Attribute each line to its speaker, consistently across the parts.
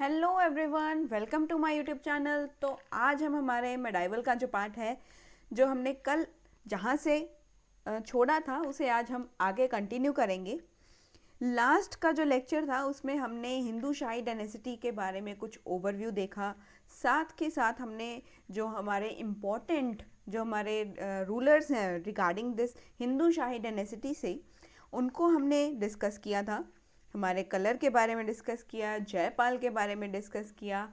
Speaker 1: Hello everyone, welcome to my YouTube channel. तो आज हम हमारे मेडाइवल का जो पार्ट है, जो हमने कल जहाँ से छोड़ा था, उसे आज हम आगे कंटिन्यू करेंगे। लास्ट का जो लेक्चर था उसमें हमने हिंदू शाही डायनेसिटी के बारे में कुछ ओवरव्यू देखा। साथ के साथ हमने जो हमारे इम्पोर्टेंट जो हमारे रूलर्स हैं regarding this Hindu Shahi dynasty से, उनको हमने डिस्कस किया था। हमारे कलर के बारे में डिस्कस किया, जयपाल के बारे में डिस्कस किया।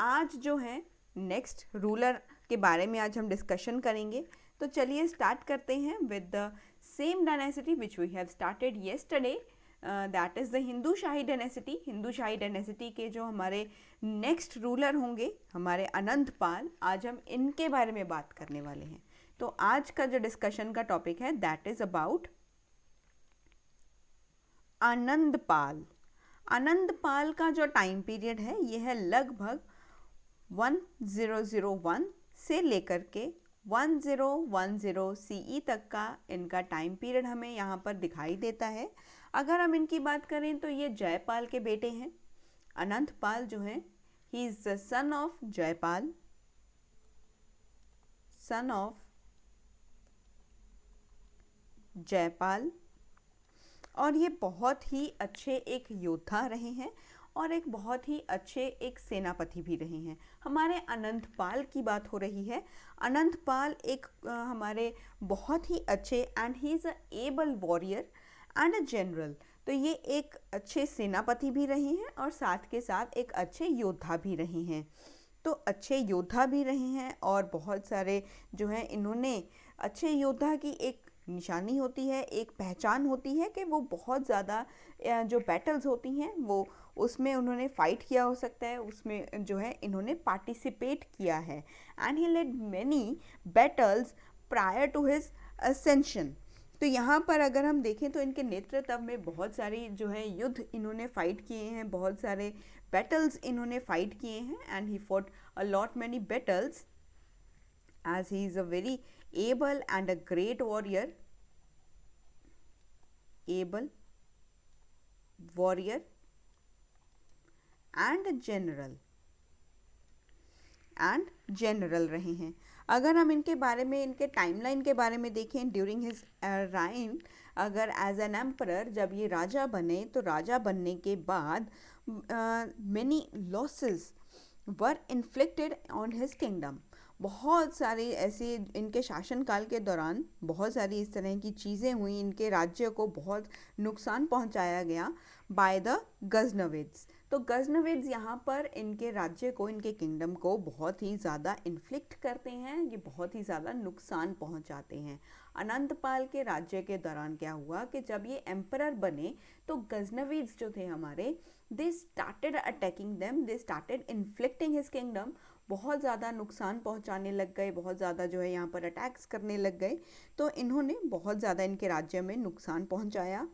Speaker 1: आज जो है नेक्स्ट रूलर के बारे में आज हम डिस्कशन करेंगे। तो चलिए स्टार्ट करते हैं with the same dynasty which we have started yesterday, that is the Hindu Shahi dynasty. Hindu Shahi dynasty के जो हमारे नेक्स्ट रूलर होंगे हमारे अनंत पाल, आज हम इनके बारे में बात करने वाले हैं। तो आज का जो डिस्कशन का टॉपिक है that is about Anandpal. Anandpal का जो टाइम पीरियड है यह है लगभग 1001 से लेकर के 1010 सीई तक का इनका टाइम पीरियड हमें यहाँ पर दिखाई देता है। अगर हम इनकी बात करें तो ये जयपाल के बेटे हैं। अनंतपाल जो है he is the son of Jaipal, son of Jaipal. और ये बहुत ही अच्छे एक योद्धा रहे हैं और एक बहुत ही अच्छे एक सेनापति भी रहे हैं। हमारे अनंतपाल की बात हो रही है। अनंतपाल एक हमारे बहुत ही अच्छे and he is a able warrior and a general. तो ये एक अच्छे सेनापति भी रहे हैं और साथ के साथ एक अच्छे योद्धा भी रहे हैं। तो अच्छे योद्धा भी रहे हैं और बहुत सारे जो हैं इन्होंने अच्छे योद्धा की एक निशानी होती है, एक पहचान होती है कि वो बहुत ज़्यादा जो बैटल्स होती हैं वो उसमें उन्होंने फ़ाइट किया हो सकता है, उसमें जो है इन्होंने पार्टिसिपेट किया है। And he led many battles prior to his ascension. तो यहाँ पर अगर हम देखें तो इनके नेतृत्व में बहुत सारी जो है युद्ध इन्होंने फाइट किए हैं, बहुत सारे बैटल्स इन्होंने फाइट किए हैं। And he fought a lot many battles as he is a very able and a great warrior, able warrior and general रहे हैं। अगर हम इनके बारे में इनके टाइमलाइन के बारे में देखें ड्यूरिंग हिज राइन, अगर एज एन एम्परर जब ये राजा बने तो राजा बनने के बाद many losses were inflicted on his kingdom. बहुत सारे ऐसे इनके शासनकाल के दौरान बहुत सारी इस तरह की चीज़ें हुई, इनके राज्य को बहुत नुकसान पहुंचाया गया बाय द गजनविड्स। तो गजनविड्स यहाँ पर इनके राज्य को, इनके किंगडम को बहुत ही ज़्यादा इन्फ्लिक्ट करते हैं, ये बहुत ही ज़्यादा नुकसान पहुंचाते हैं। अनंतपाल के राज्य के दौरान क्या हुआ कि जब ये एम्परर बने तो गजनविड्स जो थे हमारे, they started attacking them, they started inflicting his kingdom. बहुत ज़्यादा नुकसान पहुंचाने लग गए, बहुत ज़्यादा जो है यहाँ पर अटैक्स करने लग गए। तो इन्होंने बहुत ज़्यादा इनके राज्य में नुकसान पहुंचाया।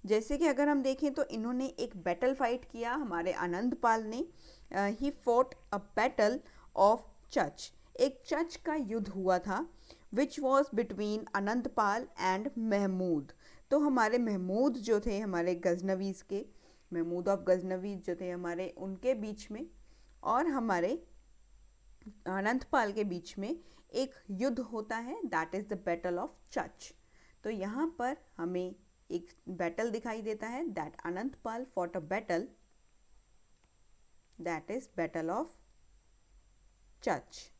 Speaker 1: जैसे कि अगर हम देखें तो इन्होंने एक बैटल फाइट किया हमारे आनंदपाल ने। He fought a battle of Chach. एक चच का युद्ध हुआ था which was between Anantpal and Mahmud. तो हमारे महमूद जो थे हमारे गजनवीज के, महमूद ऑफ गजनवीज जो थे हमारे, उनके बीच में और हमारे अनंतपाल के बीच में एक युद्ध होता है, that is the battle of चच। तो यहाँ पर हमें एक बैटल दिखाई देता है that Anantpal fought a battle, that is battle of Chach.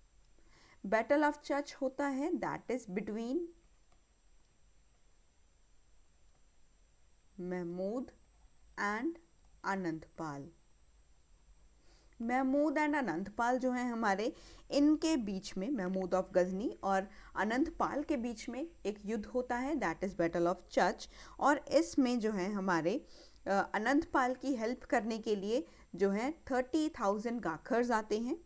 Speaker 1: Battle of Chach होता है that is between Mahmud and Anantpal. Mahmud and Anantpal जो हैं हमारे, इनके बीच में महमूद ऑफ गजनी और अनंतपाल के बीच में एक युद्ध होता है दैट इज़ बैटल ऑफ चच। और इसमें जो है हमारे अनंतपाल की हेल्प करने के लिए जो है 30,000 गाखर्स आते हैं,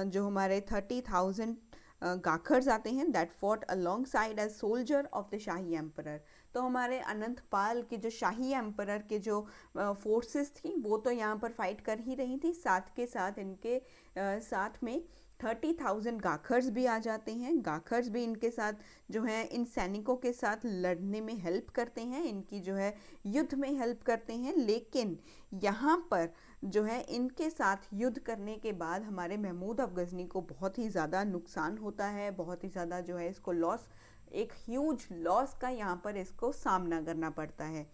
Speaker 1: जो हमारे 30,000 गाखर्स आते हैं that fought alongside as soldier of the Shahi emperor. तो हमारे अनंतपाल के जो शाही एम्परर के जो फोर्सेस थी वो तो यहाँ पर फाइट कर ही रही थी, साथ के साथ इनके साथ में 30,000 गाखर्स भी आ जाते हैं। गाखर्स भी इनके साथ जो है इन सैनिकों के साथ लड़ने में हेल्प करते हैं, इनकी जो है युद्ध में हेल्प करते हैं। लेकिन यहाँ पर जो है इनके साथ युद्ध करने के बाद हमारे महमूद अफ गज़नी को बहुत ही ज़्यादा नुकसान होता है, बहुत ही ज़्यादा जो है इसको लॉस, एक ह्यूज लॉस का यहाँ पर इसको सामना करना पड़ता है।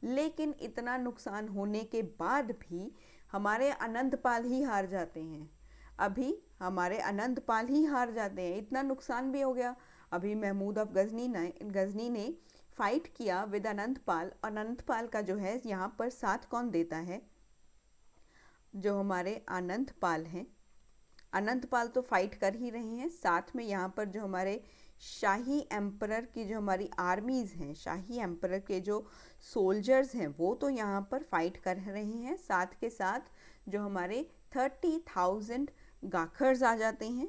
Speaker 1: लेकिन इतना नुकसान होने के बाद भी हमारे अनंतपाल ही हार जाते हैं। अभी हमारे अनंतपाल ही हार जाते हैं, इतना नुकसान भी हो गया। अभी महमूद अफ गज़नी ने फाइट किया विद अनंतपाल। अनंतपाल का जो है यहाँ पर साथ कौन देता है, जो हमारे अनंतपाल हैं। अनंतपाल तो फाइट कर ही रहे हैं, साथ में यहाँ पर जो हमारे शाही एम्परर की जो हमारी आर्मीज़ हैं, शाही एम्परर के जो सोल्जर्स हैं, वो तो यहाँ पर फाइट कर रहे हैं। साथ के साथ जो हमारे 30,000 गाखर्स आ जाते हैं,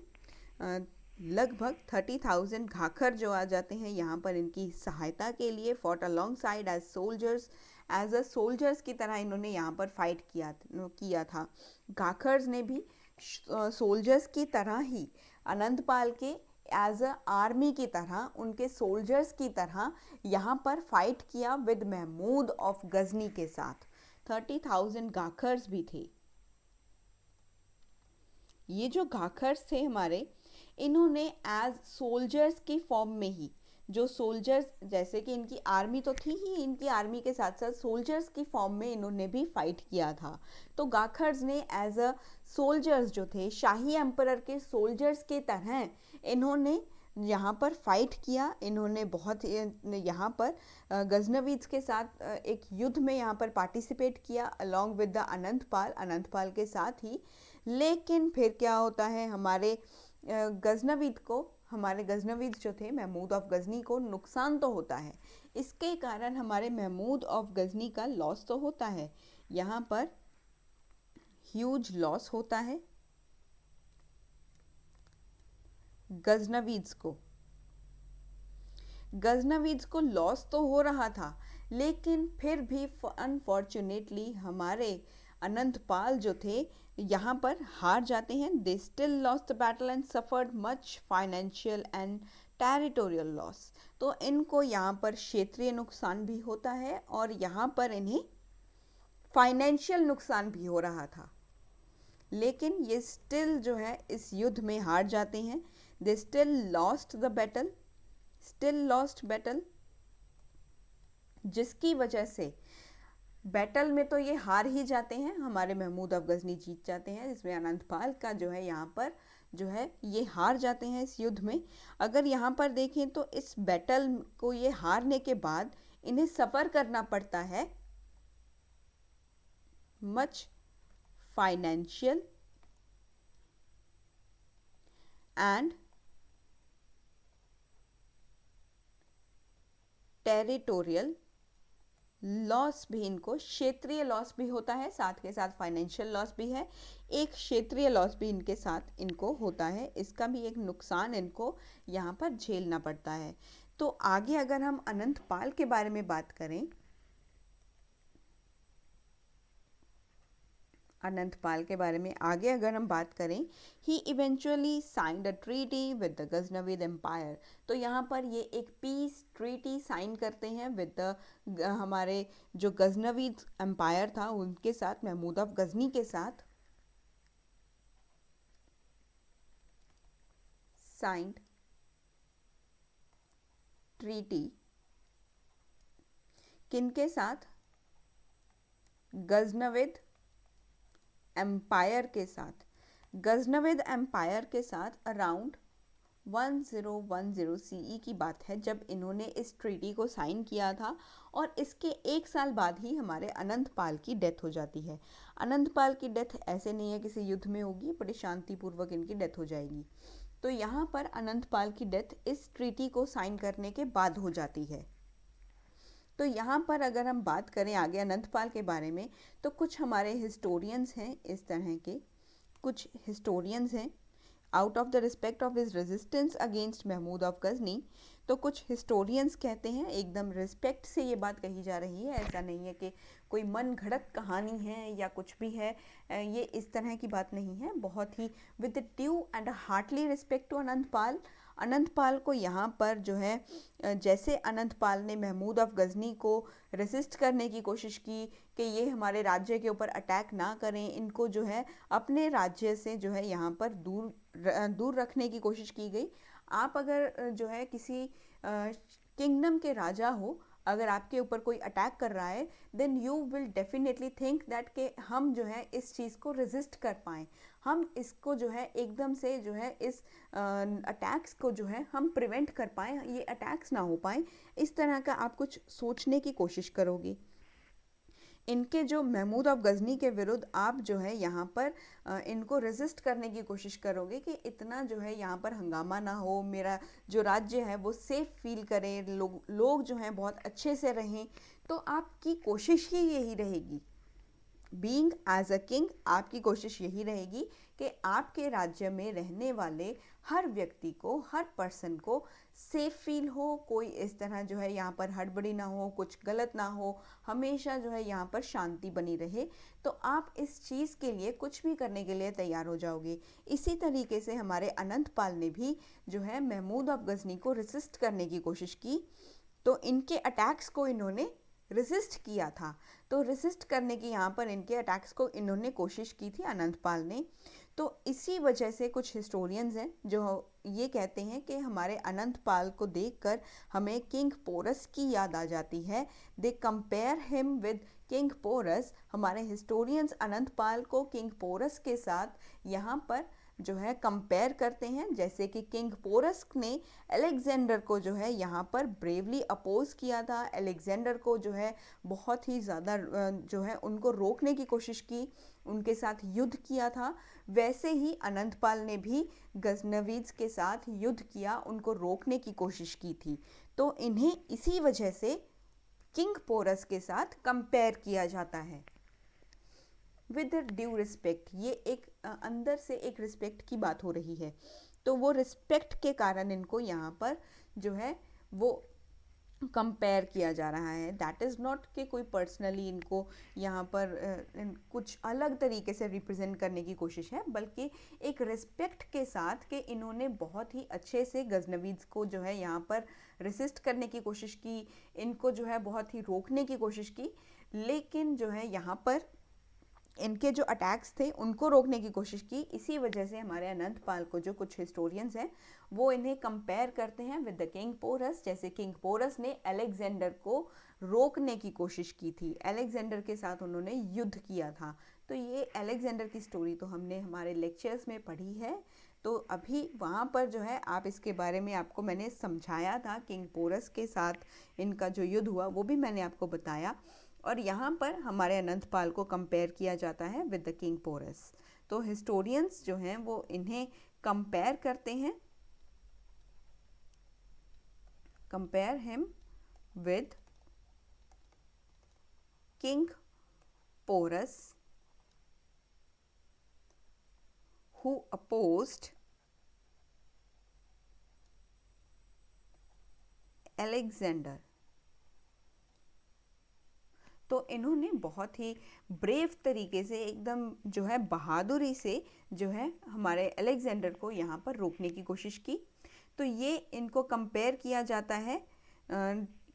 Speaker 1: लगभग 30,000 घाखर जो आ जाते हैं यहाँ पर इनकी सहायता के लिए। Fought alongside as soldiers, as a soldiers की तरह इन्होंने यहाँ पर फाइट किया था। घाखर्स ने भी सोल्जर्स की तरह ही अनंतपाल के एज अ आर्मी की तरह, उनके सोल्जर्स की तरह यहाँ पर फाइट किया विद महमूद ऑफ गजनी के साथ। 30,000 गाखर्स भी थे। ये जो गाखर्स थे हमारे, इन्होंने एज सोल्जर्स की फॉर्म में ही, जो सोल्जर्स, जैसे कि इनकी आर्मी तो थी ही, इनकी आर्मी के साथ साथ सोल्जर्स की फॉर्म में इन्होंने भी फाइट किया था। तो गाखर्स ने एज अ सोल्जर्स जो थे, शाही एम्परर के सोल्जर्स की तरह इन्होंने यहाँ पर फाइट किया। इन्होंने बहुत यहाँ पर गजनवीज के साथ एक युद्ध में यहाँ पर पार्टिसिपेट किया अलॉन्ग विद द अनंतपाल के साथ ही। लेकिन फिर क्या होता है, हमारे गजनवीद को, हमारे गजनवीद जो थे महमूद ऑफ गजनी को नुकसान तो होता है। इसके कारण हमारे महमूद ऑफ गजनी का लॉस तो होता है, यहाँ पर ह्यूज लॉस होता है गजनवीज को लॉस तो हो रहा था। लेकिन फिर भी अनफॉर्चुनेटली हमारे अनंतपाल जो थे यहाँ पर हार जाते हैं। They still lost the battle and suffered much financial and territorial loss. तो इनको यहाँ पर क्षेत्रीय नुकसान भी होता है और यहाँ पर इन्हें फाइनेंशियल नुकसान भी हो रहा था। लेकिन ये स्टिल जो है इस युद्ध में हार जाते हैं। दे स्टिल लॉस्ट बैटल, जिसकी वजह से बैटल में तो ये हार ही जाते हैं, हमारे महमूद अफ गजनी जीत जाते हैं, जिसमें अनंतपाल का जो है यहाँ पर जो है ये हार जाते हैं इस युद्ध में। अगर यहाँ पर देखें तो इस बैटल को ये हारने के बाद इन्हें सफ़र करना पड़ता है much financial and territorial loss भी, इनको क्षेत्रीय लॉस भी होता है, साथ के साथ फाइनेंशियल लॉस भी है, एक क्षेत्रीय लॉस भी इनके साथ इनको होता है। इसका भी एक नुकसान इनको यहाँ पर झेलना पड़ता है। तो आगे अगर हम अनंतपाल के बारे में बात करें, अनंतपाल के बारे में आगे अगर हम बात करें, he eventually signed a treaty with the Ghaznavid empire. तो यहाँ पर ये एक पीस ट्रीटी साइन करते हैं विद द हमारे जो गजनवीद एम्पायर था उनके साथ, महमूद ऑफ गजनी के साथ। साइंड ट्रीटी किनके साथ, गजनविद एम्पायर के साथ। गजनविद एम्पायर के साथ अराउंड 1010 सीई की बात है जब इन्होंने इस ट्रीटी को साइन किया था। और इसके एक साल बाद ही हमारे अनंतपाल की डेथ हो जाती है। अनंतपाल की डेथ ऐसे नहीं है किसी युद्ध में होगी, बड़े शांतिपूर्वक इनकी डेथ हो जाएगी। तो यहाँ पर अनंतपाल की डेथ इस ट्रीटी को साइन करने के बाद हो जाती है। तो यहाँ पर अगर हम बात करें आगे अनंतपाल के बारे में, तो कुछ हमारे हिस्टोरियंस हैं, इस तरह के कुछ हिस्टोरियंस हैं out of the respect of his resistance against Mahmud of Ghazni. तो कुछ हिस्टोरियंस कहते हैं एकदम रिस्पेक्ट से ये बात कही जा रही है, ऐसा नहीं है कि कोई मन घड़त कहानी है या कुछ भी है, ये इस तरह की बात नहीं है। बहुत ही with due and heartly respect to Anantpal. Anantpal को यहाँ पर जो है जैसे अनंतपाल ने महमूद ऑफ गजनी को रेसिस्ट करने की कोशिश की कि ये हमारे राज्य के ऊपर अटैक ना करें, इनको जो है अपने राज्य से जो है यहाँ पर दूर रखने की कोशिश की गई। आप अगर जो है किसी किंगडम के राजा हो, अगर आपके ऊपर कोई अटैक कर रहा है, then you will definitely think that कि हम जो है इस चीज़ को रेजिस्ट कर पाएँ, हम इसको जो है एकदम से जो है इस अटैक्स को जो है हम प्रिवेंट कर पाएँ, ये अटैक्स ना हो पाएँ, इस तरह का आप कुछ सोचने की कोशिश करोगे। इनके जो महमूद ऑफ गजनी के विरुद्ध आप जो है यहाँ पर इनको रेजिस्ट करने की कोशिश करोगे कि इतना जो है यहाँ पर हंगामा ना हो, मेरा जो राज्य है वो सेफ फील करे, लोग जो हैं बहुत अच्छे से रहें। तो आपकी कोशिश ही यही रहेगी, बीइंग एज अ किंग, आपकी कोशिश यही रहेगी कि आपके राज्य में रहने वाले हर व्यक्ति को, हर पर्सन को सेफ फील हो, कोई इस तरह जो है यहाँ पर हड़बड़ी ना हो, कुछ गलत ना हो, हमेशा जो है यहाँ पर शांति बनी रहे। तो आप इस चीज़ के लिए कुछ भी करने के लिए तैयार हो जाओगे। इसी तरीके से हमारे अनंतपाल ने भी जो है महमूद ऑफ गजनी को रेसिस्ट करने की कोशिश की, तो इनके अटैक्स को इन्होंने रेसिस्ट किया था। तो रेसिस्ट करने की यहाँ पर इनके अटैक्स को इन्होंने कोशिश की थी अनंतपाल ने। तो इसी वजह से कुछ हिस्टोरियंस हैं जो ये कहते हैं कि हमारे अनंतपाल को देखकर हमें किंग पोरस की याद आ जाती है। They compare him with king Porus. हमारे हिस्टोरियंस अनंतपाल को किंग पोरस के साथ यहाँ पर जो है कंपेयर करते हैं, जैसे कि किंग पोरस ने अलेक्जेंडर को जो है यहाँ पर ब्रेवली अपोज किया था, अलेक्जेंडर को जो है बहुत ही ज़्यादा जो है उनको रोकने की कोशिश की, उनके साथ युद्ध किया था। वैसे ही अनंतपाल ने भी गजनवीज के साथ युद्ध किया, उनको रोकने की कोशिश की थी। तो इन्हें इसी वजह से किंग पोरस के साथ कंपेयर किया जाता है विद ड्यू रिस्पेक्ट। ये एक अंदर से एक रिस्पेक्ट की बात हो रही है, तो वो रिस्पेक्ट के कारण इनको यहाँ पर जो है वो कंपेयर किया जा रहा है। दैट इज़ नॉट कि कोई पर्सनली इनको यहाँ पर कुछ अलग तरीके से रिप्रेजेंट करने की कोशिश है, बल्कि एक रिस्पेक्ट के साथ कि इन्होंने बहुत ही अच्छे से गजनवीज को जो है यहाँ पर रेसिस्ट करने की कोशिश की, इनको जो है बहुत ही रोकने की कोशिश की, लेकिन जो है यहाँ पर इनके जो अटैक्स थे उनको रोकने की कोशिश की। इसी वजह से हमारे अनंतपाल को जो कुछ हिस्टोरियंस हैं वो इन्हें कंपेयर करते हैं विद द किंग पोरस, जैसे किंग पोरस ने अलेक्जेंडर को रोकने की कोशिश की थी, अलेक्जेंडर के साथ उन्होंने युद्ध किया था। तो ये अलेक्जेंडर की स्टोरी तो हमने हमारे लेक्चर्स में पढ़ी है, तो अभी वहाँ पर जो है आप इसके बारे में आपको मैंने समझाया था, किंग पोरस के साथ इनका जो युद्ध हुआ वो भी मैंने आपको बताया। और यहाँ पर हमारे अनंतपाल को कंपेयर किया जाता है विद द किंग पोरस। तो हिस्टोरियंस जो हैं वो इन्हें कंपेयर करते हैं, compare him with king Porus who opposed Alexander. तो इन्होंने बहुत ही ब्रेव तरीके से, एकदम जो है बहादुरी से जो है हमारे अलेक्जेंडर को यहाँ पर रोकने की कोशिश की। तो ये इनको कंपेयर किया जाता है,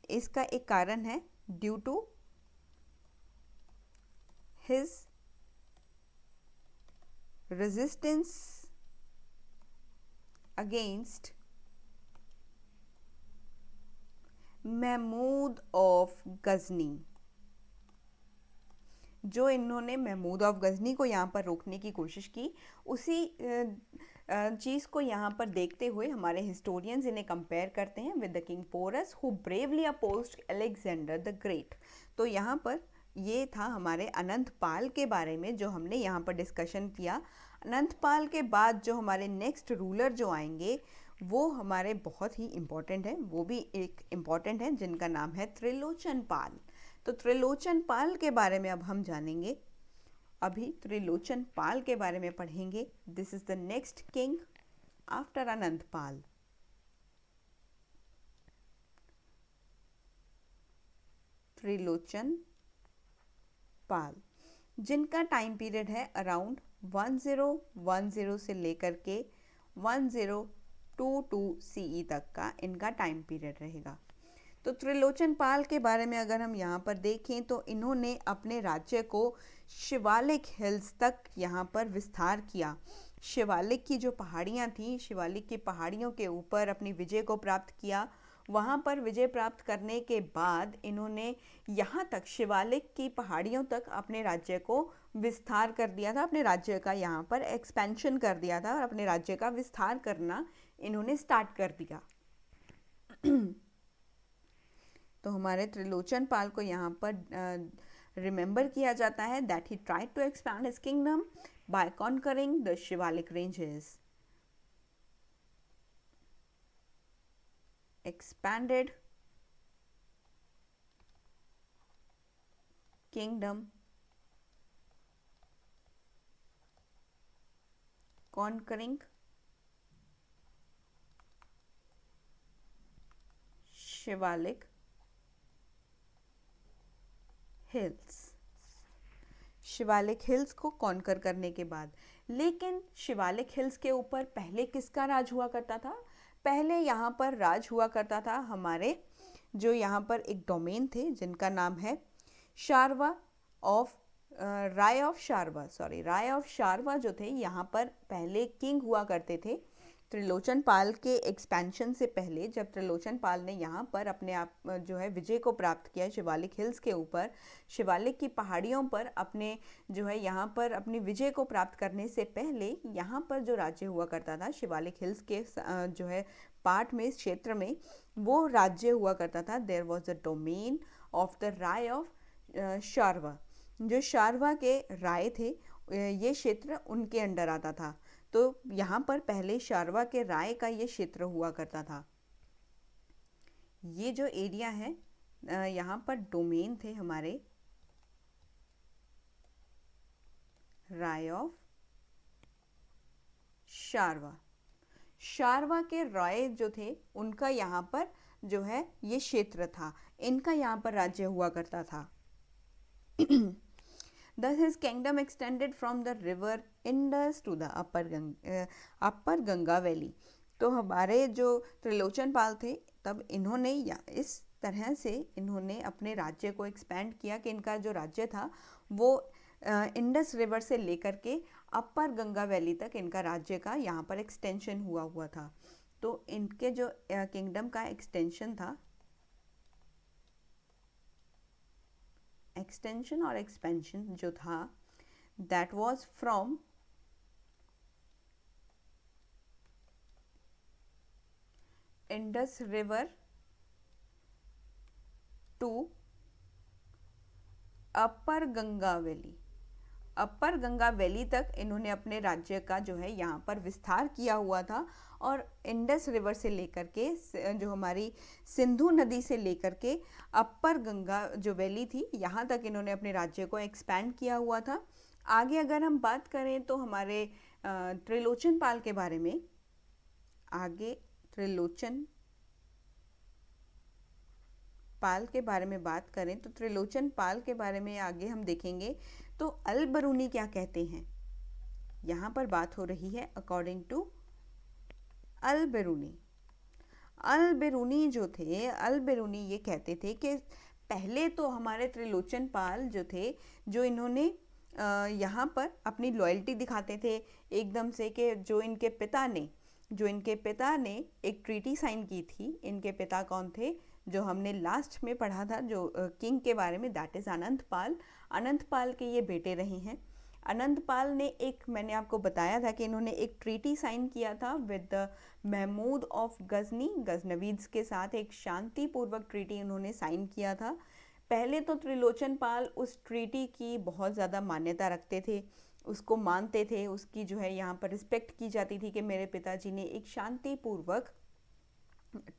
Speaker 1: इसका एक कारण है due to his resistance against Mahmud of Ghazni. जो इन्होंने महमूद ऑफ गजनी को यहाँ पर रोकने की कोशिश की, उसी चीज़ को यहाँ पर देखते हुए हमारे हिस्टोरियंस इन्हें कंपेयर करते हैं with the king Porus who bravely opposed Alexander the Great. तो यहाँ पर ये था हमारे अनंतपाल के बारे में जो हमने यहाँ पर डिस्कशन किया। अनंतपाल के बाद जो हमारे नेक्स्ट रूलर जो आएंगे वो हमारे बहुत ही इम्पोर्टेंट हैं, वो भी एक इम्पॉर्टेंट है जिनका नाम है त्रिलोचन पाल। तो त्रिलोचन पाल के बारे में अब हम जानेंगे, अभी त्रिलोचन पाल के बारे में पढ़ेंगे। This is the next king after Anantpal. Trilochan Pal, जिनका टाइम पीरियड है अराउंड 1010 से लेकर के 1022 सीई तक का इनका टाइम पीरियड रहेगा। तो त्रिलोचन पाल के बारे में अगर हम यहाँ पर देखें तो इन्होंने अपने राज्य को शिवालिक हिल्स तक यहाँ पर विस्तार किया। शिवालिक की जो पहाड़ियाँ थी, शिवालिक की पहाड़ियों के ऊपर अपनी विजय को प्राप्त किया। वहाँ पर विजय प्राप्त करने के बाद इन्होंने यहाँ तक शिवालिक की पहाड़ियों तक अपने राज्य को विस्तार कर दिया था, अपने राज्य का यहाँ पर एक्सपेंशन कर दिया था और अपने राज्य का विस्तार करना इन्होंने स्टार्ट कर दिया। तो हमारे त्रिलोचन पाल को यहाँ पर रिमेंबर किया जाता है that he tried to expand his kingdom by conquering the Shivalik ranges. expanded kingdom, conquering Shivalik hills. Shivalik hills को कॉन्कर करने के बाद, लेकिन शिवालिक हिल्स के ऊपर पहले किसका राज हुआ करता था? पहले यहाँ पर राज हुआ करता था हमारे जो यहाँ पर एक डोमेन थे जिनका नाम है Sharva of Rai of Sharva, Rai of Sharva जो थे यहाँ पर पहले किंग हुआ करते थे। त्रिलोचन पाल के एक्सपेंशन से पहले जब त्रिलोचन पाल ने यहाँ पर अपने आप जो है विजय को प्राप्त किया शिवालिक हिल्स के ऊपर, शिवालिक की पहाड़ियों पर अपने जो है यहाँ पर अपनी विजय को प्राप्त करने से पहले यहाँ पर जो राज्य हुआ करता था शिवालिक हिल्स के जो है पार्ट में, इस क्षेत्र में वो राज्य हुआ करता था। There was a domain of the Rai of Sharva. जो शारवा के राय थे ये क्षेत्र उनके अंडर आता था। तो यहाँ पर पहले शारवा के राय का ये क्षेत्र हुआ करता था। ये जो एरिया है यहाँ पर डोमेन थे हमारे राय ऑफ शारवा। शारवा के राय जो थे उनका यहाँ पर जो है ये क्षेत्र था, इनका यहाँ पर राज्य हुआ करता था। Thus his kingdom extended from the river Indus to the upper Ganga valley। तो हमारे जो त्रिलोचन पाल थे तब इन्होंने इस तरह से इन्होंने अपने राज्य को एक्सपेंड किया कि इनका जो राज्य था वो इंडस रिवर से लेकर के अपर गंगा वैली तक इनका राज्य का यहाँ पर एक्सटेंशन हुआ था। तो इनके जो किंगडम का एक्सटेंशन था, एक्सटेंशन और एक्सपेंशन जो था, that was from Indus river to upper Ganga valley. Upper Ganga valley तक इन्होंने अपने राज्य का जो है यहाँ पर विस्तार किया हुआ था और इंडस रिवर से लेकर के जो हमारी सिंधु नदी से लेकर के अपर गंगा जो वैली थी यहाँ तक इन्होंने अपने राज्य को एक्सपैंड किया हुआ था। आगे अगर हम बात करें तो हमारे त्रिलोचन पाल के बारे में, आगे त्रिलोचन पाल के बारे में बात करें तो त्रिलोचन पाल के बारे में आगे हम देखेंगे तो अल बरूनी क्या कहते हैं। यहाँ पर बात हो रही है अकॉर्डिंग टू अल बरूनी। अल बरूनी जो थे, अल बरूनी ये कहते थे कि पहले तो हमारे त्रिलोचन पाल जो थे, जो इन्होंने यहाँ पर अपनी लॉयल्टी दिखाते थे एकदम से कि जो इनके पिता ने एक ट्रीटी साइन की थी। इनके पिता कौन थे? जो हमने लास्ट में पढ़ा था जो किंग के बारे में, दैट इज़ अनंतपाल। अनंतपाल के ये बेटे रहे हैं। अनंतपाल ने मैंने आपको बताया था कि इन्होंने एक ट्रीटी साइन किया था with the Mahmud of Ghazni, Ghaznavids के साथ एक शांतिपूर्वक ट्रीटी इन्होंने साइन किया था। पहले तो त्रिलोचन पाल उस ट्रीटी की बहुत ज़्यादा मान्यता रखते थे, उसको मानते थे, उसकी जो है यहाँ पर रिस्पेक्ट की जाती थी कि मेरे पिताजी ने एक शांतिपूर्वक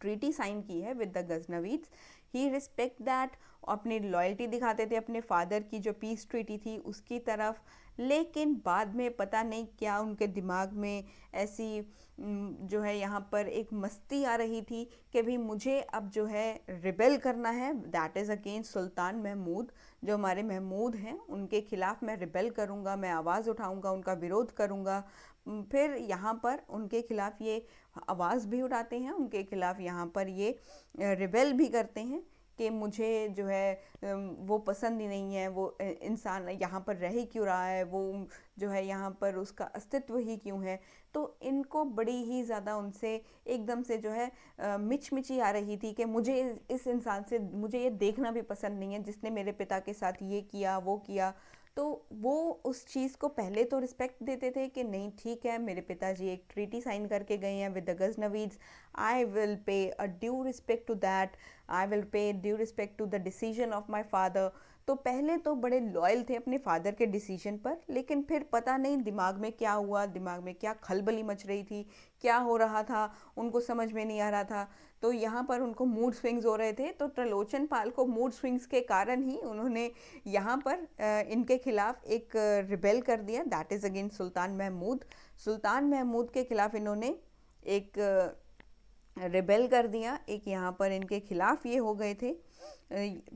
Speaker 1: ट्रीटी साइन की है with the Ghaznavids. He respect that अपनी लॉयल्टी दिखाते थे अपने फादर की जो पीस ट्रीटी थी उसकी तरफ। लेकिन बाद में पता नहीं क्या उनके दिमाग में ऐसी जो है यहाँ पर एक मस्ती आ रही थी कि भी मुझे अब जो है रिबेल करना है, दैट इज़ अगेंस्ट सुल्तान महमूद। जो हमारे महमूद हैं उनके खिलाफ मैं रिबेल करूँगा, मैं आवाज़ उठाऊँगा, उनका विरोध करूँगा। फिर यहाँ पर उनके खिलाफ ये आवाज़ भी उठाते हैं, उनके खिलाफ यहाँ पर ये रिबेल भी करते हैं कि मुझे जो है वो पसंद ही नहीं है, वो इंसान यहाँ पर रह ही क्यों रहा है, वो जो है यहाँ पर उसका अस्तित्व ही क्यों है। तो इनको बड़ी ही ज़्यादा उनसे एकदम से जो है मिचमिची आ रही थी कि मुझे इस इंसान से मुझे ये देखना भी पसंद नहीं है जिसने मेरे पिता के साथ ये किया वो किया। तो वो उस चीज़ को पहले तो रिस्पेक्ट देते थे कि नहीं ठीक है, मेरे पिताजी एक ट्रीटी साइन करके गए हैं with the Ghaznavis, I will pay a due respect to that, I will pay due respect to the decision of my father. तो पहले तो बड़े लॉयल थे अपने फादर के डिसीजन पर, लेकिन फिर पता नहीं दिमाग में क्या हुआ, दिमाग में क्या खलबली मच रही थी, क्या हो रहा था, उनको समझ में नहीं आ रहा था। तो यहाँ पर उनको मूड स्विंग्स हो रहे थे, तो त्रिलोचन पाल को मूड स्विंग्स के कारण ही उन्होंने यहाँ पर इनके खिलाफ एक रिबेल कर दिया, दैट इज़ अगेंस्ट सुल्तान महमूद। सुल्तान महमूद के खिलाफ इन्होंने एक रिबेल कर दिया, एक यहाँ पर इनके खिलाफ ये हो गए थे।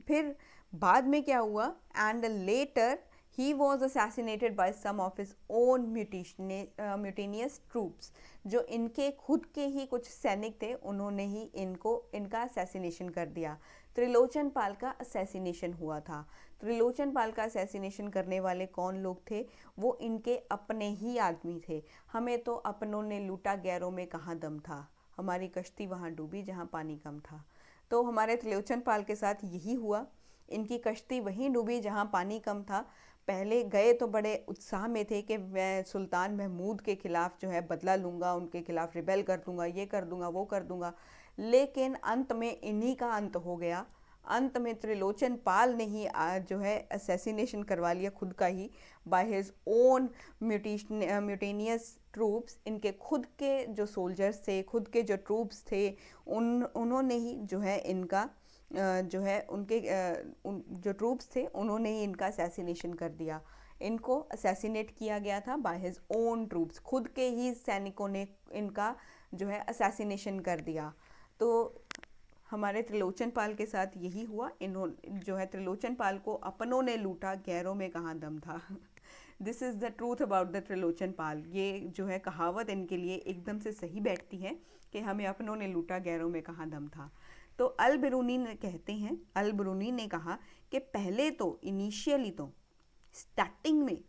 Speaker 1: फिर बाद में क्या हुआ, and later he was assassinated by some of his own mutinous troops. जो इनके खुद के ही कुछ सैनिक थे उन्होंने ही इनका असैसिनेशन कर दिया। त्रिलोचन पाल का असैसिनेशन हुआ था। त्रिलोचन पाल का असैसिनेशन करने वाले कौन लोग थे, वो इनके अपने ही आदमी थे। हमें तो अपनों ने लूटा गैरों में कहाँ दम था, हमारी कश्ती वहाँ डूबी जहाँ पानी कम था। तो हमारे त्रिलोचन पाल के साथ यही हुआ, इनकी कश्ती वहीं डूबी जहाँ पानी कम था। पहले गए तो बड़े उत्साह में थे कि मैं सुल्तान महमूद के खिलाफ जो है बदला लूँगा, उनके खिलाफ रिबेल कर दूँगा, ये कर दूँगा वो कर दूँगा। लेकिन अंत में इन्हीं का अंत हो गया। अंत में त्रिलोचन पाल ने ही जो है असैसिनेशन करवा लिया खुद का ही, by his own mutinous troops. इनके खुद के जो सोल्जर्स थे, खुद के जो ट्रूप्स थे, उन्होंने ही जो है इनका जो है उनके जो ट्रूप्स थे उन्होंने ही इनका असैसिनेशन कर दिया। इनको असैसिनेट किया गया था बाय हिज ओन ट्रूप्स, खुद के ही सैनिकों ने इनका जो है असैसिनेशन कर दिया। तो हमारे त्रिलोचन पाल के साथ यही हुआ, इन्होंने जो है त्रिलोचन पाल को अपनों ने लूटा, गैरों में कहाँ दम था। This is the truth about the Trilochan Pal. ये जो है कहावत इनके लिए एकदम से सही बैठती है कि हमें अपनों ने लूटा, गैरों में कहाँ दम था। तो अल बिरूनी ने कहते हैं, अल बिरूनी ने कहा कि पहले तो इनिशियली तो स्टार्टिंग में,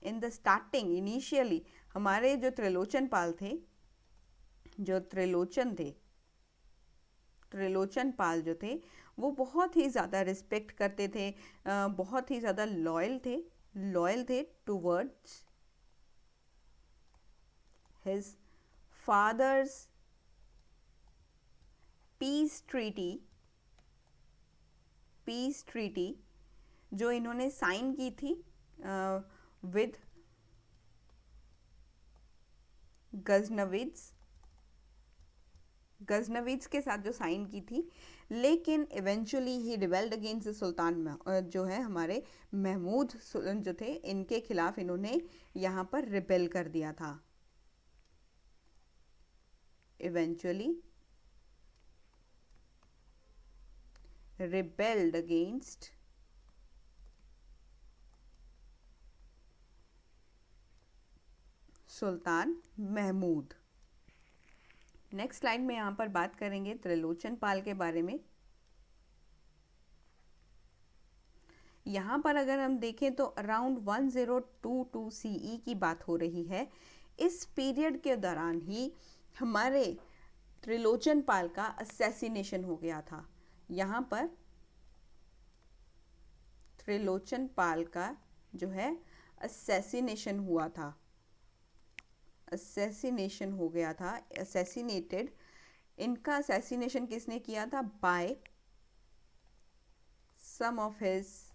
Speaker 1: इन द स्टार्टिंग इनिशियली हमारे जो त्रिलोचन पाल थे, जो त्रिलोचन थे, त्रिलोचन पाल जो थे वो बहुत ही ज़्यादा रिस्पेक्ट करते थे, बहुत ही ज़्यादा लॉयल थे towards his father's peace treaty जो इन्होंने साइन की थी विद गजनविड्स के साथ जो साइन की थी। लेकिन इवेंचुअली ही रिबेल्ड अगेंस्ट सुल्तान जो है हमारे महमूद जो थे, इनके खिलाफ इन्होंने यहाँ पर रिबेल कर दिया था। इवेंचुअली rebelled against सुल्तान महमूद। नेक्स्ट लाइन में यहाँ पर बात करेंगे त्रिलोचन पाल के बारे में। यहाँ पर अगर हम देखें तो अराउंड 1022 CE की बात हो रही है। इस पीरियड के दौरान ही हमारे त्रिलोचन पाल का असैसिनेशन हो गया था। यहाँ पर त्रिलोचन पाल का जो है असैसिनेशन हुआ था, असैसिनेशन हो गया था, असैसिनेटेड। इनका असैसिनेशन किसने किया था? By some of his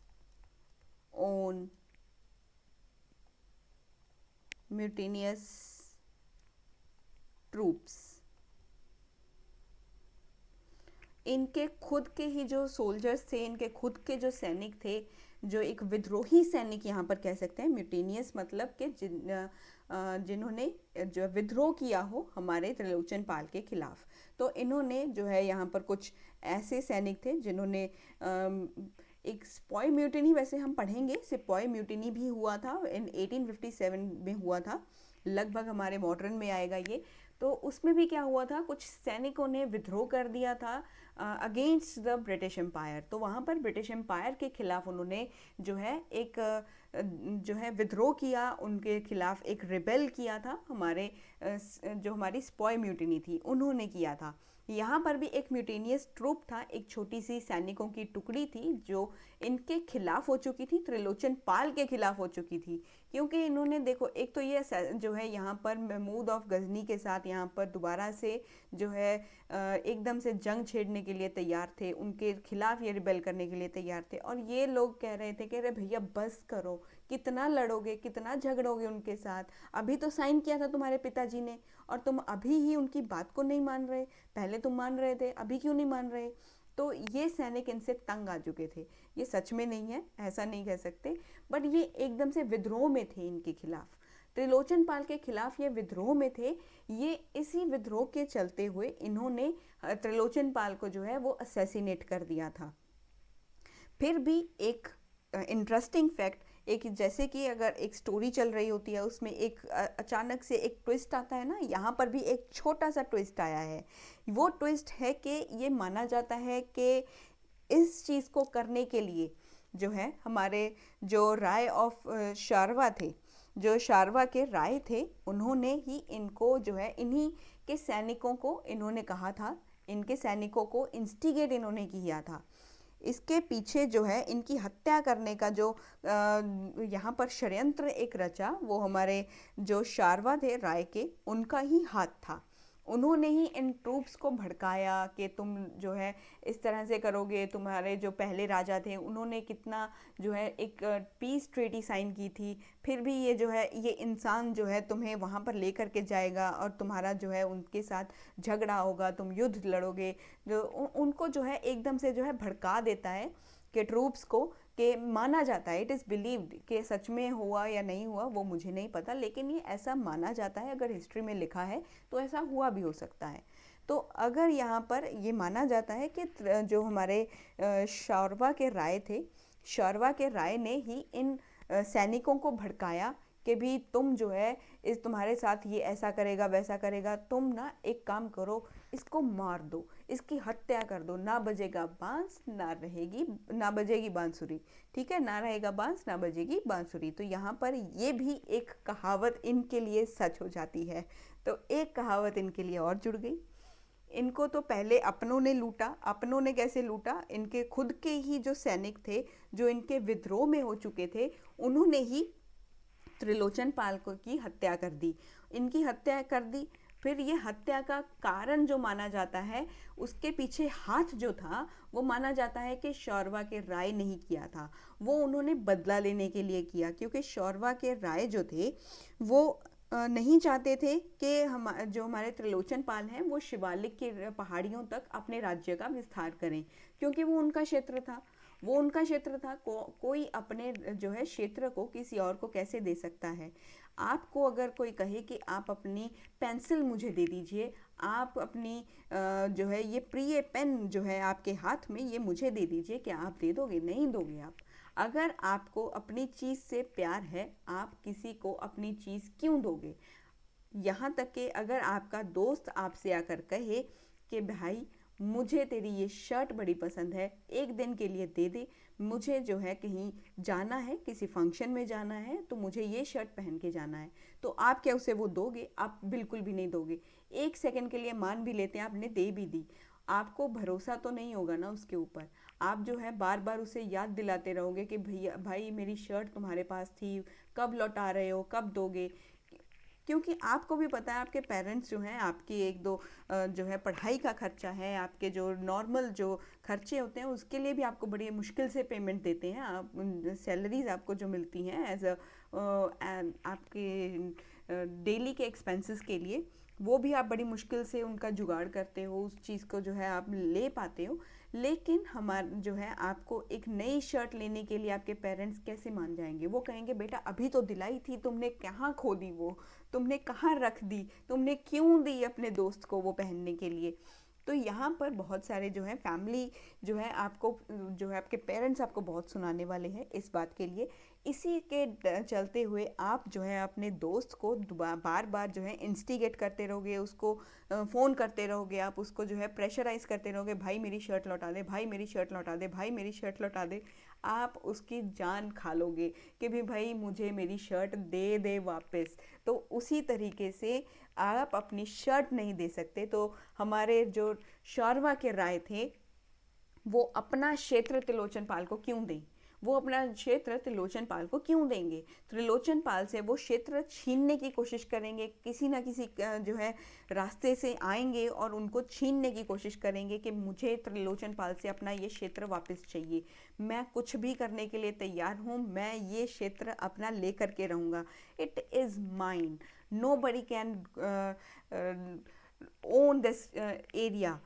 Speaker 1: own mutinous troops. इनके खुद के ही जो सोल्जर्स थे, इनके खुद के जो सैनिक थे, जो एक विद्रोही सैनिक यहाँ पर कह सकते हैं, म्यूटेनियस मतलब कि जिन्होंने जो विद्रोह किया हो हमारे त्रिलोचन पाल के खिलाफ। तो इन्होंने जो है यहाँ पर कुछ ऐसे सैनिक थे जिन्होंने एक सिपॉय म्यूटिनी, वैसे हम पढ़ेंगे, सिपॉय म्यूटिनी भी हुआ था इन 1857 में हुआ था, लगभग हमारे मॉडर्न में आएगा ये। तो उसमें भी क्या हुआ था, कुछ सैनिकों ने विद्रोह कर दिया था अगेंस्ट द ब्रिटिश एम्पायर। तो वहाँ पर ब्रिटिश एम्पायर के खिलाफ उन्होंने जो है एक जो है विद्रोह किया, उनके खिलाफ एक रिबेल किया था, हमारे जो हमारी स्पॉय म्यूटिनी थी उन्होंने किया था। यहाँ पर भी एक म्यूटेनियस ट्रूप था, एक छोटी सी सैनिकों की टुकड़ी थी जो इनके खिलाफ हो चुकी थी, त्रिलोचन पाल के खिलाफ हो चुकी थी। क्योंकि इन्होंने देखो, एक तो ये जो है यहाँ पर महमूद ऑफ गजनी के साथ यहाँ पर दोबारा से जो है एकदम से जंग छेड़ने के लिए तैयार थे, उनके खिलाफ ये रिबेल करने के लिए तैयार थे। और ये लोग कह रहे थे कि अरे भैया बस करो, कितना लड़ोगे, कितना झगड़ोगे उनके साथ, अभी तो साइन किया था तुम्हारे पिताजी ने और तुम अभी ही उनकी बात को नहीं मान रहे, पहले तुम मान रहे थे, अभी क्यों नहीं मान रहे। तो ये सैनिक इनसे तंग आ चुके थे। ये सच में नहीं है, ऐसा नहीं कह सकते, बट ये एकदम से विद्रोह में थे, इनके खिलाफ, त्रिलोचन पाल के खिलाफ ये विद्रोह में थे। ये इसी विद्रोह के चलते हुए इन्होंने त्रिलोचन पाल को जो है वो असैसिनेट कर दिया था। फिर भी एक इंटरेस्टिंग फैक्ट, एक जैसे कि अगर एक स्टोरी चल रही होती है उसमें एक अचानक से एक ट्विस्ट आता है ना, यहाँ पर भी एक छोटा सा ट्विस्ट आया है। वो ट्विस्ट है कि ये माना जाता है कि इस चीज़ को करने के लिए जो है हमारे जो राय ऑफ शारवा थे, जो शारवा के राय थे, उन्होंने ही इनको जो है इन्हीं के सैनिकों को इन्होंने कहा था, इनके सैनिकों को इंस्टिगेट इन्होंने किया था। इसके पीछे जो है इनकी हत्या करने का जो यहाँ पर षड्यंत्र एक रचा, वो हमारे जो शारवा थे राय के, उनका ही हाथ था। उन्होंने ही इन ट्रूप्स को भड़काया कि तुम जो है इस तरह से करोगे। तुम्हारे जो पहले राजा थे उन्होंने कितना जो है एक पीस ट्रीटी साइन की थी, फिर भी ये जो है ये इंसान जो है तुम्हें वहाँ पर लेकर के जाएगा और तुम्हारा जो है उनके साथ झगड़ा होगा, तुम युद्ध लड़ोगे। जो उनको जो है एकदम से जो है भड़का देता है कि ट्रूप्स को, कि माना जाता है, इट इज़ बिलीव्ड कि सच में हुआ या नहीं हुआ वो मुझे नहीं पता, लेकिन ये ऐसा माना जाता है, अगर हिस्ट्री में लिखा है तो ऐसा हुआ भी हो सकता है। तो अगर यहाँ पर ये माना जाता है कि जो हमारे शारवा के राय थे, शारवा के राय ने ही इन सैनिकों को भड़काया कि भी तुम जो है इस तुम्हारे साथ ये ऐसा करेगा वैसा करेगा, तुम ना एक काम करो, इसको मार दो, इसकी हत्या कर दो, ना बजेगा बांस ना बजेगी बांसुरी, ठीक है, ना रहेगा बांस ना बजेगी बांसुरी। तो यहाँ पर ये भी एक कहावत इनके लिए सच हो जाती है। तो एक कहावत इनके लिए और जुड़ गई। इनको तो पहले अपनों ने लूटा, अपनों ने कैसे लूटा, इनके खुद के ही जो सैनिक थे जो इनके विद्रोह में हो चुके थे, उन्होंने ही त्रिलोचन पाल की हत्या कर दी, इनकी हत्या कर दी। फिर ये हत्या का कारण जो माना जाता है, उसके पीछे हाथ जो था वो माना जाता है कि शौरवा के राय नहीं किया था, वो उन्होंने बदला लेने के लिए किया। क्योंकि शौरवा के राय जो थे वो नहीं चाहते थे कि जो हमारे त्रिलोचन पाल हैं वो शिवालिक की पहाड़ियों तक अपने राज्य का विस्तार करें, क्योंकि वो उनका क्षेत्र था, वो उनका क्षेत्र था। कोई अपने जो है क्षेत्र को किसी और को कैसे दे सकता है। आपको अगर कोई कहे कि आप अपनी पेंसिल मुझे दे दीजिए, आप अपनी जो है ये प्रिय पेन जो है आपके हाथ में, ये मुझे दे दीजिए, क्या आप दे दोगे? नहीं दोगे आप। अगर आपको अपनी चीज़ से प्यार है, आप किसी को अपनी चीज़ क्यों दोगे? यहाँ तक कि अगर आपका दोस्त आपसे आकर कहे कि भाई मुझे तेरी ये शर्ट बड़ी पसंद है, एक दिन के लिए दे दे, मुझे जो है कहीं जाना है, किसी फंक्शन में जाना है, तो मुझे ये शर्ट पहन के जाना है, तो आप क्या उसे वो दोगे? आप बिल्कुल भी नहीं दोगे। एक सेकंड के लिए मान भी लेते हैं आपने दे भी दी, आपको भरोसा तो नहीं होगा ना उसके ऊपर। आप जो है बार बार उसे याद दिलाते रहोगे कि भैया भाई मेरी शर्ट तुम्हारे पास थी, कब लौटा रहे हो, कब दोगे? क्योंकि आपको भी पता है आपके पेरेंट्स जो हैं, आपकी एक दो जो है पढ़ाई का खर्चा है, आपके जो नॉर्मल जो खर्चे होते हैं उसके लिए भी आपको बड़ी मुश्किल से पेमेंट देते हैं। आप सैलरीज आपको जो मिलती हैं एज अ आपके डेली के एक्सपेंसेस के लिए, वो भी आप बड़ी मुश्किल से उनका जुगाड़ करते हो, उस चीज़ को जो है आप ले पाते हो। लेकिन जो है आपको एक नई शर्ट लेने के लिए आपके पेरेंट्स कैसे मान जाएंगे? वो कहेंगे बेटा अभी तो दिलाई थी, तुमने कहाँ खो दी वो, तुमने कहाँ रख दी, तुमने क्यों दी अपने दोस्त को वो पहनने के लिए? तो यहाँ पर बहुत सारे जो है फैमिली जो है आपको जो है आपके पेरेंट्स आपको बहुत सुनाने वाले हैं इस बात के लिए। इसी के चलते हुए आप जो है अपने दोस्त को बार बार जो है इंस्टिगेट करते रहोगे, उसको फ़ोन करते रहोगे, आप उसको जो है प्रेशराइज़ करते रहोगे, भाई मेरी शर्ट लौटा दे, भाई मेरी शर्ट लौटा दे, भाई मेरी शर्ट लौटा दे। आप उसकी जान खा लोगे कि भी भाई मुझे मेरी शर्ट दे दे वापस। तो उसी तरीके से आप अपनी शर्ट नहीं दे सकते। तो हमारे जो शौरवा के राय थे, वो अपना क्षेत्र त्रिलोचन पाल को क्यों दें? वो अपना क्षेत्र त्रिलोचन पाल को क्यों देंगे? त्रिलोचन पाल से वो क्षेत्र छीनने की कोशिश करेंगे, किसी ना किसी जो है रास्ते से आएंगे और उनको छीनने की कोशिश करेंगे कि मुझे त्रिलोचन पाल से अपना ये क्षेत्र वापस चाहिए, मैं कुछ भी करने के लिए तैयार हूँ, मैं ये क्षेत्र अपना लेकर के रहूँगा, it is mine, nobody can own this area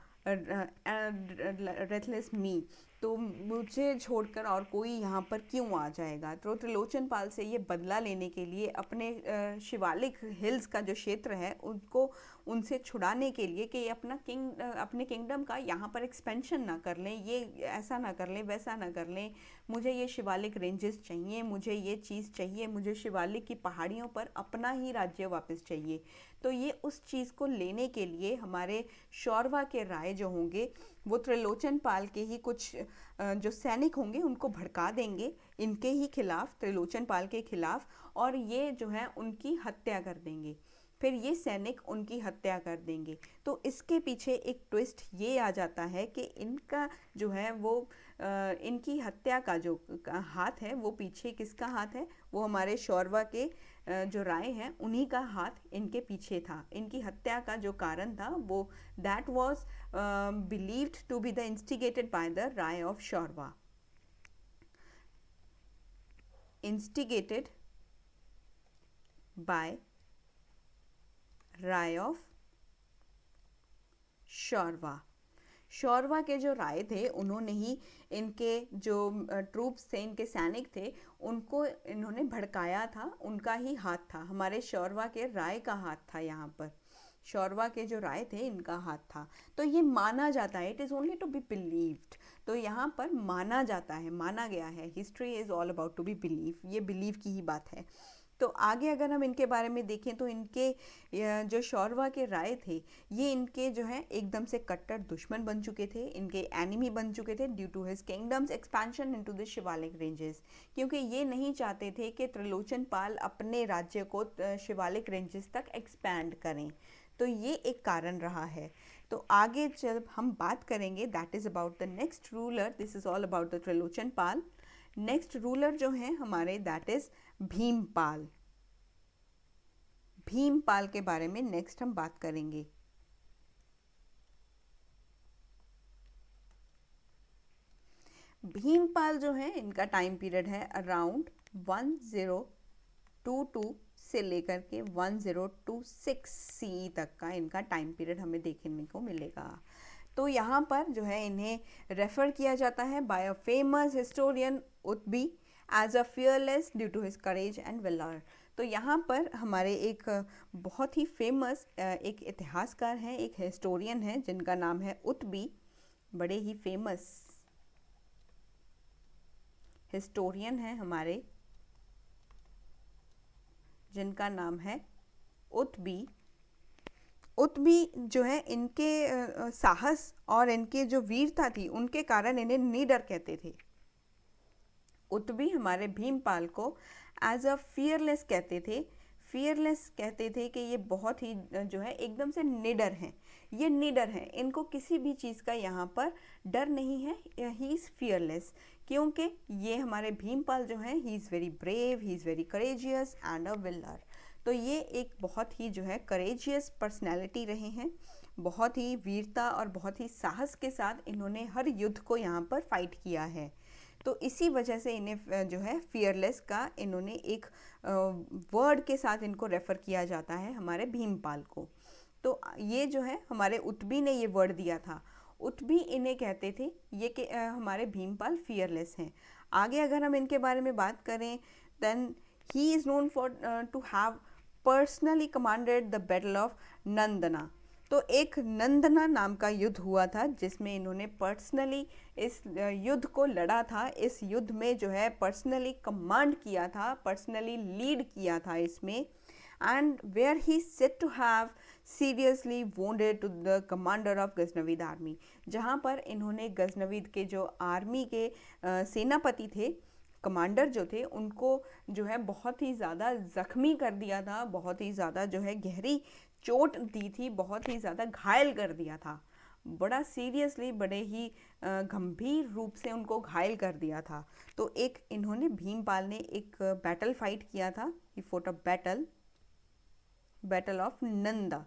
Speaker 1: ruthless me. तो मुझे छोड़कर और कोई यहाँ पर क्यों आ जाएगा? तो त्रिलोचन पाल से ये बदला लेने के लिए अपने शिवालिक हिल्स का जो क्षेत्र है उनको उनसे छुड़ाने के लिए कि ये अपने किंगडम का यहाँ पर एक्सपेंशन ना कर लें, ये ऐसा ना कर लें, वैसा ना कर लें, मुझे ये शिवालिक रेंजेस चाहिए, मुझे ये चीज़ चाहिए, मुझे शिवालिक की पहाड़ियों पर अपना ही राज्य वापस चाहिए। तो ये उस चीज़ को लेने के लिए हमारे शौरवा के राय जो होंगे वो त्रिलोचन पाल के ही कुछ जो सैनिक होंगे उनको भड़का देंगे इनके ही खिलाफ, त्रिलोचन पाल के खिलाफ, और ये जो है उनकी हत्या कर देंगे। फिर ये सैनिक उनकी हत्या कर देंगे। तो इसके पीछे एक ट्विस्ट ये आ जाता है कि इनका जो है वो इनकी हत्या का जो हाथ है वो पीछे किसका हाथ है? वो हमारे शौरवा के जो राय हैं उन्हीं का हाथ इनके पीछे था। इनकी हत्या का जो कारण था वो that was believed to be the instigated by the Rai of Shaurva, instigated by Rai of Shaurva. Shaurva के जो राय थे उन्होंने ही इनके जो ट्रूप्स थे, इनके सैनिक थे, उनको इन्होंने भड़काया था, उनका ही हाथ था, हमारे शौरवा के राय का हाथ था यहाँ पर। शौरवा के जो राय थे इनका हाथ था। तो ये माना जाता है, it is only to be believed. तो यहाँ पर माना जाता है, माना गया है, history is all about to be believe, ये बिलीव की ही बात है। तो आगे अगर हम इनके बारे में देखें तो इनके जो शौरवा के राय थे ये इनके जो है एकदम से कट्टर दुश्मन बन चुके थे, इनके एनिमी बन चुके थे due to his kingdom's expansion into the Shivalik ranges, क्योंकि ये नहीं चाहते थे कि त्रिलोचन पाल अपने राज्य को शिवालिक रेंजेस तक एक्सपैंड करें। तो ये एक कारण रहा है। तो आगे जब हम बात करेंगे that is about the next ruler, this is all about the Trilochan Pal. Next ruler जो हैं हमारे दैट इज़ भीमपाल। भीमपाल के बारे में नेक्स्ट हम बात करेंगे। भीमपाल जो है इनका टाइम पीरियड है अराउंड 1022 से लेकर के 1026 सी तक का इनका टाइम पीरियड हमें देखने को मिलेगा। तो यहाँ पर जो है इन्हें रेफर किया जाता है by a famous historian Utbi as a fearless due to his courage and valour. तो यहाँ पर हमारे एक बहुत ही फेमस एक इतिहासकार हैं, एक हिस्टोरियन हैं जिनका नाम है उत्बी, बड़े ही फेमस हिस्टोरियन हैं हमारे जिनका नाम है उत्बी। उत्बी जो है इनके साहस और इनके जो वीरता थी उनके कारण इन्हें नीडर कहते थे। उत्बी हमारे भीमपाल को एज अ फियरलेस कहते थे। फियरलेस कहते थे कि ये बहुत ही जो है एकदम से निडर हैं, ये निडर हैं, इनको किसी भी चीज़ का यहाँ पर डर नहीं है, ही इज़ फियरलेस, क्योंकि ये हमारे भीमपाल जो हैं he is very brave, he is very courageous and a wheeler. तो ये एक बहुत ही जो है करेजियस पर्सनैलिटी रहे हैं, बहुत ही वीरता और बहुत ही साहस के साथ इन्होंने हर युद्ध को यहाँ पर फाइट किया है। तो इसी वजह से इन्हें जो है फियरलेस का इन्होंने एक वर्ड के साथ इनको रेफ़र किया जाता है हमारे भीमपाल को। तो ये जो है हमारे उत्बी ने ये वर्ड दिया था। उत्बी इन्हें कहते थे ये कि हमारे भीमपाल फियरलेस हैं। आगे अगर हम इनके बारे में बात करें, then he is known for to have personally commanded the battle of Nandana. तो एक नंदना नाम का युद्ध हुआ था जिसमें इन्होंने पर्सनली इस युद्ध को लड़ा था। इस युद्ध में जो है पर्सनली कमांड किया था, पर्सनली लीड किया था इसमें, and where he said to have seriously wounded to the commander of Ghaznavid army, जहाँ पर इन्होंने गजनवीद के जो आर्मी के सेनापति थे, कमांडर जो थे, उनको जो है बहुत ही ज़्यादा ज़ख्मी कर दिया था, बहुत ही ज़्यादा जो है गहरी चोट दी थी, बहुत ही ज़्यादा घायल कर दिया था, बड़ा सीरियसली, बड़े ही गंभीर रूप से उनको घायल कर दिया था। तो एक इन्होंने भीमपाल ने एक बैटल फाइट किया था, he fought a battle of Nanda.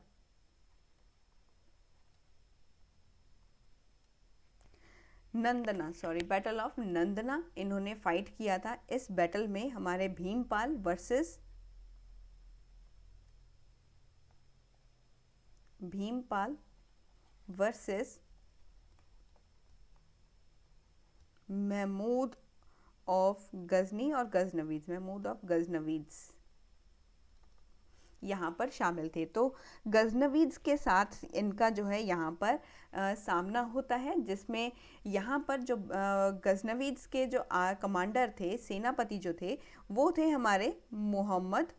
Speaker 1: Nandana, sorry, battle of Nandana इन्होंने फाइट किया था। इस बैटल में हमारे भीमपाल वर्सेस महमूद ऑफ गजनी और गजनवीद, महमूद ऑफ गजनवीद्स यहाँ पर शामिल थे। तो गजनवीद्स के साथ इनका जो है यहाँ पर सामना होता है, जिसमें यहाँ पर जो गजनवीद्स के जो कमांडर थे, सेनापति जो थे, वो थे हमारे मोहम्मद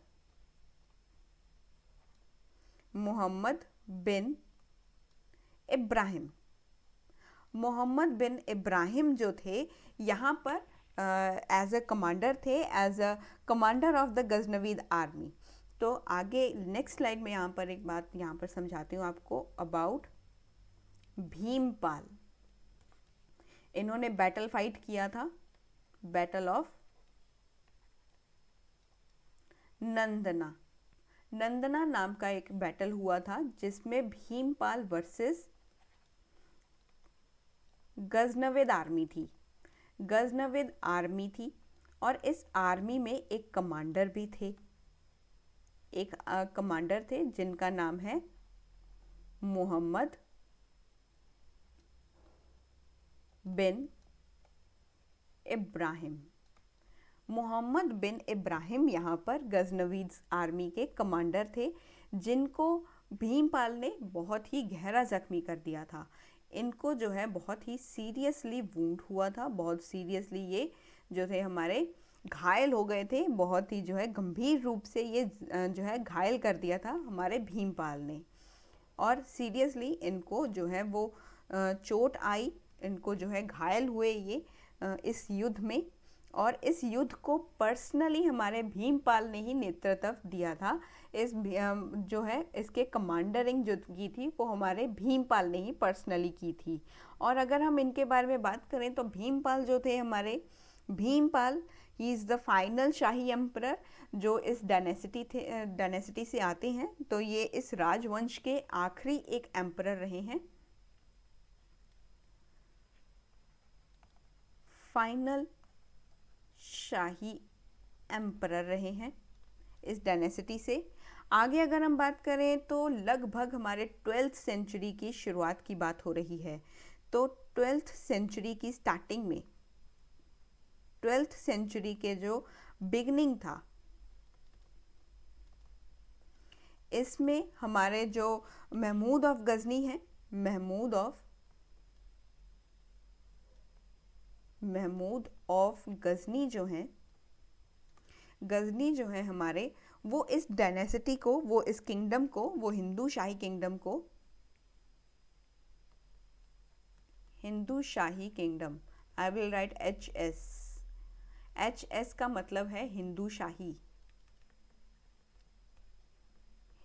Speaker 1: बिन इब्राहिम। मोहम्मद बिन इब्राहिम जो थे यहाँ पर एज अ कमांडर थे, as a commander of the Ghaznavid army. तो आगे नेक्स्ट स्लाइड में यहाँ पर एक बात यहाँ पर समझाती हूँ आपको अबाउट भीमपाल। इन्होंने बैटल फाइट किया था, बैटल ऑफ नंदना। नंदना नाम का एक बैटल हुआ था जिसमें भीमपाल वर्सेस गजनविद आर्मी थी। गजनविद आर्मी थी और इस आर्मी में एक कमांडर भी थे, एक कमांडर थे जिनका नाम है मोहम्मद बिन इब्राहिम। मोहम्मद बिन इब्राहिम यहाँ पर गजनवीद आर्मी के कमांडर थे, जिनको भीमपाल ने बहुत ही गहरा जख्मी कर दिया था। इनको जो है बहुत ही सीरियसली वुंड हुआ था, बहुत सीरियसली ये जो थे हमारे घायल हो गए थे, बहुत ही जो है गंभीर रूप से ये जो है घायल कर दिया था हमारे भीमपाल ने। और सीरियसली इनको जो है वो चोट आई, इनको जो है घायल हुए ये इस युद्ध में। और इस युद्ध को पर्सनली हमारे भीमपाल ने ही नेतृत्व दिया था। इस जो है इसके कमांडरिंग जो की थी वो हमारे भीमपाल ने ही पर्सनली की थी। और अगर हम इनके बारे में बात करें तो भीमपाल जो थे हमारे, Bhimpal he is the final Shahi emperor जो इस डायनेसिटी से आते हैं। तो ये इस राजवंश के आखिरी एक एम्परर रहे हैं, फाइनल शाही एम्परर रहे हैं इस डायनेसिटी से। आगे अगर हम बात करें तो लगभग हमारे 12th सेंचुरी की शुरुआत की बात हो रही है। तो 12th सेंचुरी की स्टार्टिंग में, 12th सेंचुरी के जो बिगनिंग था, इसमें हमारे जो महमूद ऑफ गजनी हैं, महमूद ऑफ गजनी जो हैं, गजनी जो है हमारे, वो इस डायनेसिटी को, वो इस किंगडम को, वो हिंदू शाही किंगडम को, Hindu Shahi kingdom, I will write HS। HS का मतलब है हिंदू शाही,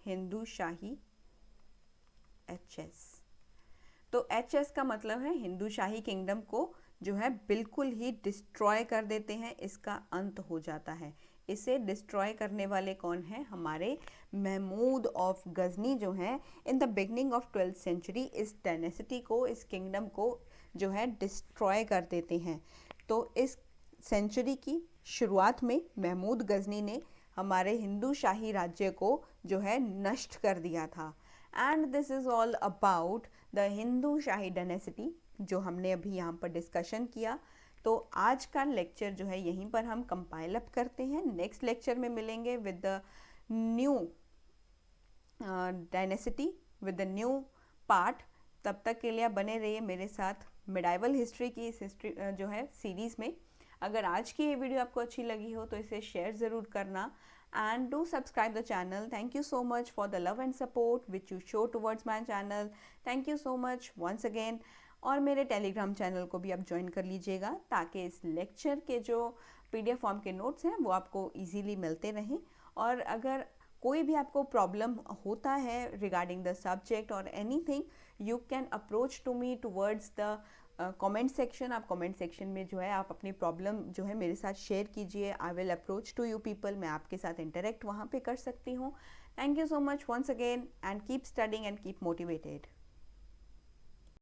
Speaker 1: हिंदू शाही HS। तो HS का मतलब है हिंदू शाही किंगडम को जो है बिल्कुल ही डिस्ट्रॉय कर देते हैं, इसका अंत हो जाता है। इसे डिस्ट्रॉय करने वाले कौन हैं? हमारे महमूद ऑफ गजनी जो हैं in the beginning of 12th century इस डायनेसिटी को, इस किंगडम को जो है डिस्ट्रॉय कर देते हैं। तो इस सेंचुरी की शुरुआत में महमूद गजनी ने हमारे हिंदू शाही राज्य को जो है नष्ट कर दिया था। And this is all about the Hindu Shahi dynasty जो हमने अभी यहाँ पर डिस्कशन किया। तो आज का लेक्चर जो है यहीं पर हम कंपाइल अप करते हैं। नेक्स्ट लेक्चर में मिलेंगे with the new dynasty, with the new part. तब तक के लिए आप बने रहिए मेरे साथ मिडाइवल हिस्ट्री की इस हिस्ट्री जो है सीरीज़ में। अगर आज की ये वीडियो आपको अच्छी लगी हो तो इसे शेयर ज़रूर करना and do subscribe the channel. Thank you so much for the love and support which you show towards my channel. Thank you so much once again. और मेरे टेलीग्राम चैनल को भी आप ज्वाइन कर लीजिएगा ताकि इस लेक्चर के जो PDF फॉर्म के नोट्स हैं वो आपको इजीली मिलते रहें। और अगर कोई भी आपको प्रॉब्लम होता है रिगार्डिंग द सब्जेक्ट और anything, you can approach to me towards the comment section. आप कमेंट सेक्शन में जो है आप अपनी प्रॉब्लम जो है मेरे साथ शेयर कीजिए। I will approach to you people. मैं आपके साथ इंटरेक्ट वहाँ पे कर सकती हूँ। Thank you so much once again and keep studying and keep motivated.